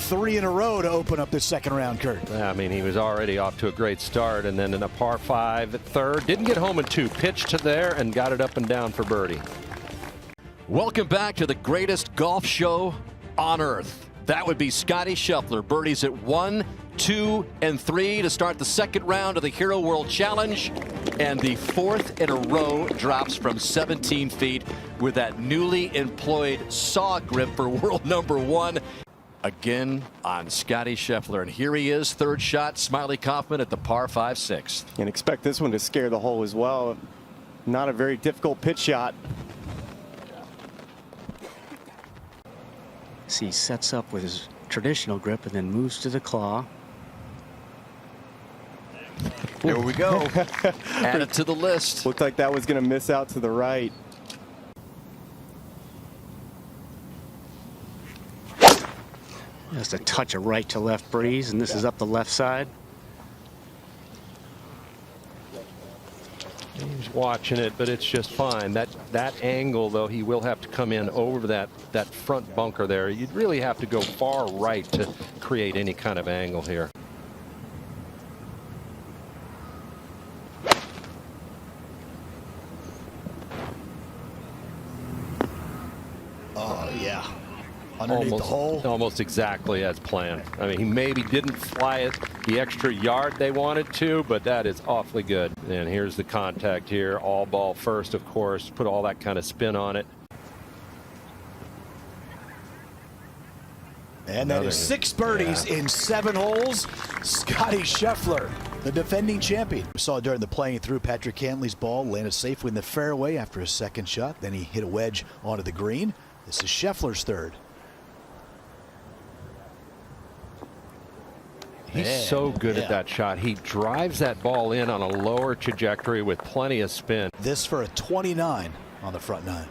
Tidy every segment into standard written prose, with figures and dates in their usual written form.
3 in a row to open up this second round, Kurt. Yeah, I mean, he was already off to a great start, and then in a par 5 at third. Didn't get home in 2. Pitched to there and got it up and down for birdie. Welcome back to the greatest golf show on earth. That would be Scottie Scheffler. Birdies at 1, 2, and 3 to start the second round of the Hero World Challenge. And the 4th in a row drops from 17 feet with that newly employed saw grip for world number 1. Again on Scottie Scheffler. And here he is, third shot, Smiley Kaufman at the par 5 6th. And expect this one to scare the hole as well. Not a very difficult pitch shot. See, he sets up with his traditional grip and then moves to the claw. Here we go. Add it to the list. Looked like that was going to miss out to the right. Just a touch of right to left breeze, and this is up the left side. He's watching it, but it's just fine. That angle, though, he will have to come in over that front bunker there. You'd really have to go far right to create any kind of angle here. Oh, yeah. Underneath the hole. Almost exactly as planned. I mean, he maybe didn't fly it the extra yard they wanted to, but that is awfully good. And here's the contact here. All ball first, of course. Put all that kind of spin on it. And that is 6 birdies in 7 holes. Scottie Scheffler, the defending champion. We saw during the playing through, Patrick Cantlay's ball landed safely in the fairway after his second shot. Then he hit a wedge onto the green. This is Scheffler's third. He's so good at that shot. He drives that ball in on a lower trajectory with plenty of spin. This for a 29 on the front 9.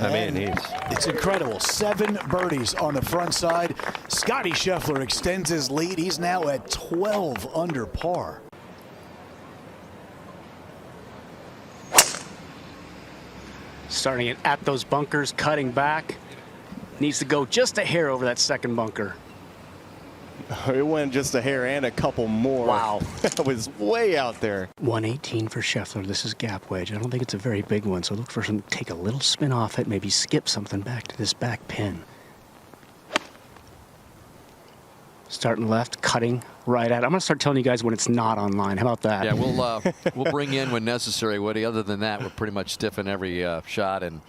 I mean, it's incredible. 7 birdies on the front side. Scottie Scheffler extends his lead. He's now at 12 under par. Starting it at those bunkers, cutting back. Needs to go just a hair over that second bunker. It went just a hair and a couple more. Wow. That was way out there. 118 for Scheffler. This is gap wedge. I don't think it's a very big one, so look for him to take a little spin off it, maybe skip something back to this back pin. Starting left, cutting right at it. I'm going to start telling you guys when it's not online. How about that? Yeah, we'll bring in when necessary, Woody. Other than that, we're pretty much stiffing every shot and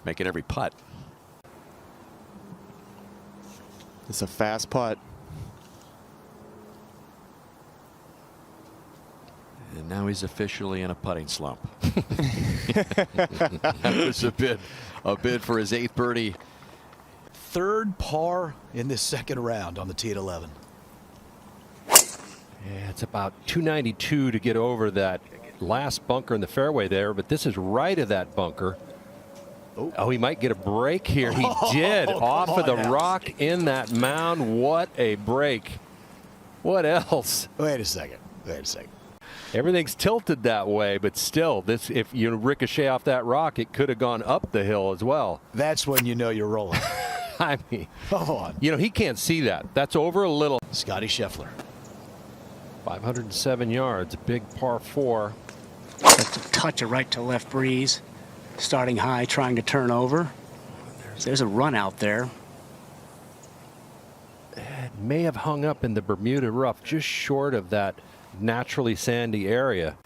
making every putt. It's a fast putt. And now he's officially in a putting slump. That was a bid for his 8th birdie. 3rd par in this second round on the tee at 11. Yeah, it's about 292 to get over that last bunker in the fairway there, but this is right of that bunker. Oh, he might get a break here. He did off of the rock in that mound. What a break. What else? Wait a second. Wait a second. Everything's tilted that way, but still, this, if you ricochet off that rock, it could have gone up the hill as well. That's when you know you're rolling. I mean, come on. You know, he can't see that. That's over a little. Scottie Scheffler. 507 yards, a big par 4. Just a touch of right to left breeze. Starting high, trying to turn over. There's a run out there. It may have hung up in the Bermuda rough, just short of that naturally sandy area.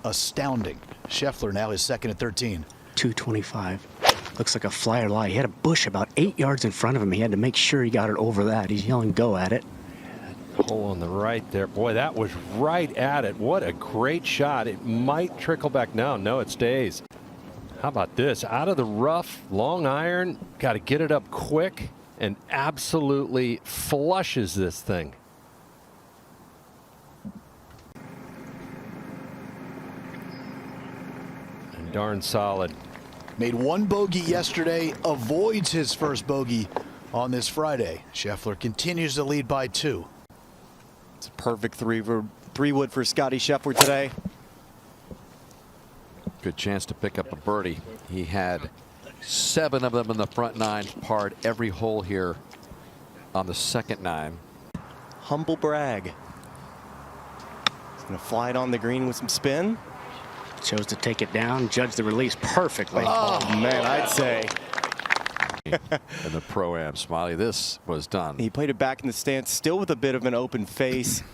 Astounding. Scheffler now is second at 13. 225. Looks like a flyer lie. He had a bush about 8 yards in front of him. He had to make sure he got it over that. He's yelling go at it. Hole on the right there. Boy, that was right at it. What a great shot. It might trickle back now. No, it stays. How about this? Out of the rough, long iron. Got to get it up quick and absolutely flushes this thing. And darn solid. Made 1 bogey yesterday, avoids his first bogey on this Friday. Scheffler continues to lead by 2. It's a perfect 3-wood for Scottie Scheffler today. Good chance to pick up a birdie. He had 7 of them in the front 9, parred every hole here on the second 9. Humble brag. He's going to fly it on the green with some spin. Chose to take it down, judge the release perfectly. Oh man, I'd say. And the Pro-Am, Smiley, this was done. He played it back in the stance, still with a bit of an open face.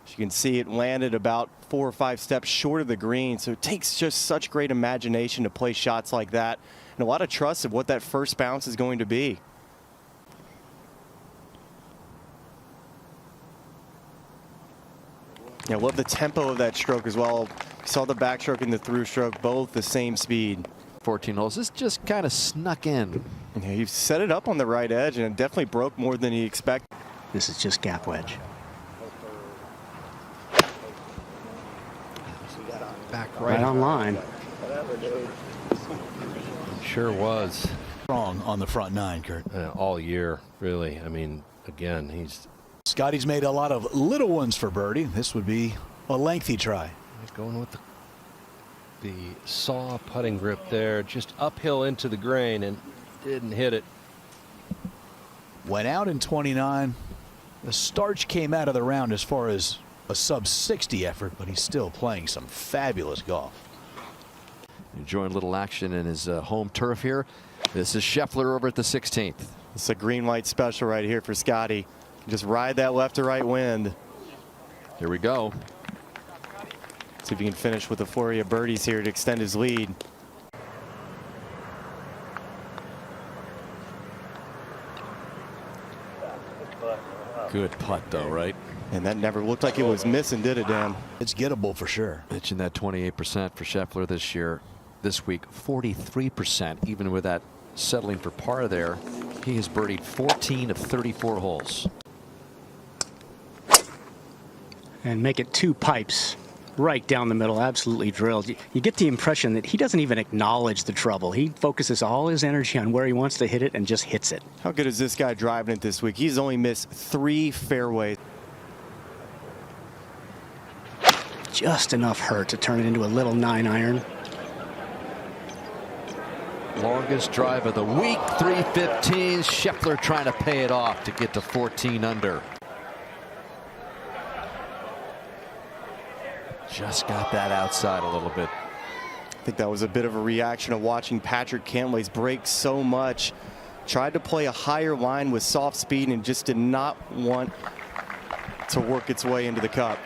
As you can see, it landed about 4 or 5 steps short of the green. So it takes just such great imagination to play shots like that, and a lot of trust of what that first bounce is going to be. Yeah, love the tempo of that stroke as well. You saw the backstroke and the through stroke, both the same speed. 14 holes. This just kind of snuck in. Yeah, he set it up on the right edge, and it definitely broke more than he expected. This is just gap wedge. Back Right on line. Sure was. Strong on the front 9, Kurt. All year, really. I mean, again, he's Scotty's made a lot of little ones for birdie. This would be a lengthy try. going with the saw putting grip there, just uphill into the grain, and didn't hit it. Went out in 29. The starch came out of the round as far as a sub-60 effort, but he's still playing some fabulous golf. Enjoying a little action in his home turf here. This is Scheffler over at the 16th. It's a green light special right here for Scotty. Just ride that left to right wind. Here we go. See if he can finish with a flurry of birdies here to extend his lead. Good putt though, right? And that never looked like it was missing, did it, Dan? It's gettable for sure. Mentioned that 28% for Scheffler this year. This week, 43%, even with that settling for par there. He has birdied 14 of 34 holes. And make it 2 pipes right down the middle, absolutely drilled. You get the impression that he doesn't even acknowledge the trouble. He focuses all his energy on where he wants to hit it and just hits it. How good is this guy driving it this week? He's only missed 3 fairways. Just enough hurt to turn it into a little 9-iron. Longest drive of the week, 315. Scheffler trying to pay it off to get to 14 under. Just got that outside a little bit. I think that was a bit of a reaction of watching Patrick Cantlay's break so much. Tried to play a higher line with soft speed and just did not want to work its way into the cup.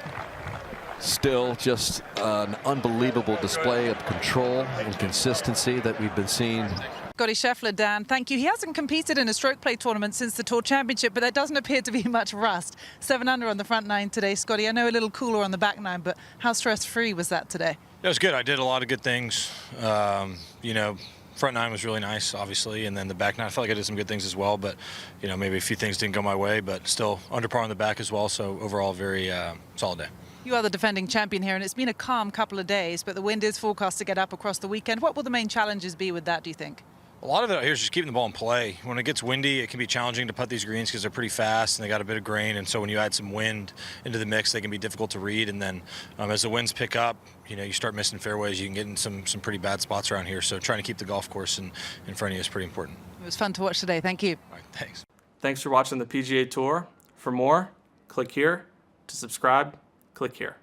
Still just an unbelievable display of control and consistency that we've been seeing. Scottie Scheffler, Dan, thank you. He hasn't competed in a stroke play tournament since the Tour Championship, but there doesn't appear to be much rust. 7 under on the front 9 today, Scottie. I know a little cooler on the back 9, but how stress-free was that today? It was good. I did a lot of good things. You know, front 9 was really nice, obviously, and then the back 9, I felt like I did some good things as well, but, you know, maybe a few things didn't go my way, but still under par on the back as well, so overall very solid day. You are the defending champion here, and it's been a calm couple of days, but the wind is forecast to get up across the weekend. What will the main challenges be with that, do you think? A lot of it out here is just keeping the ball in play. When it gets windy, it can be challenging to putt these greens because they're pretty fast and they got a bit of grain, and so when you add some wind into the mix, they can be difficult to read, and then as the winds pick up, you know, you start missing fairways, you can get in some pretty bad spots around here, so trying to keep the golf course in front of you is pretty important. It was fun to watch today. Thank you. All right, thanks. Thanks for watching the PGA Tour. For more, click here. To subscribe, click here.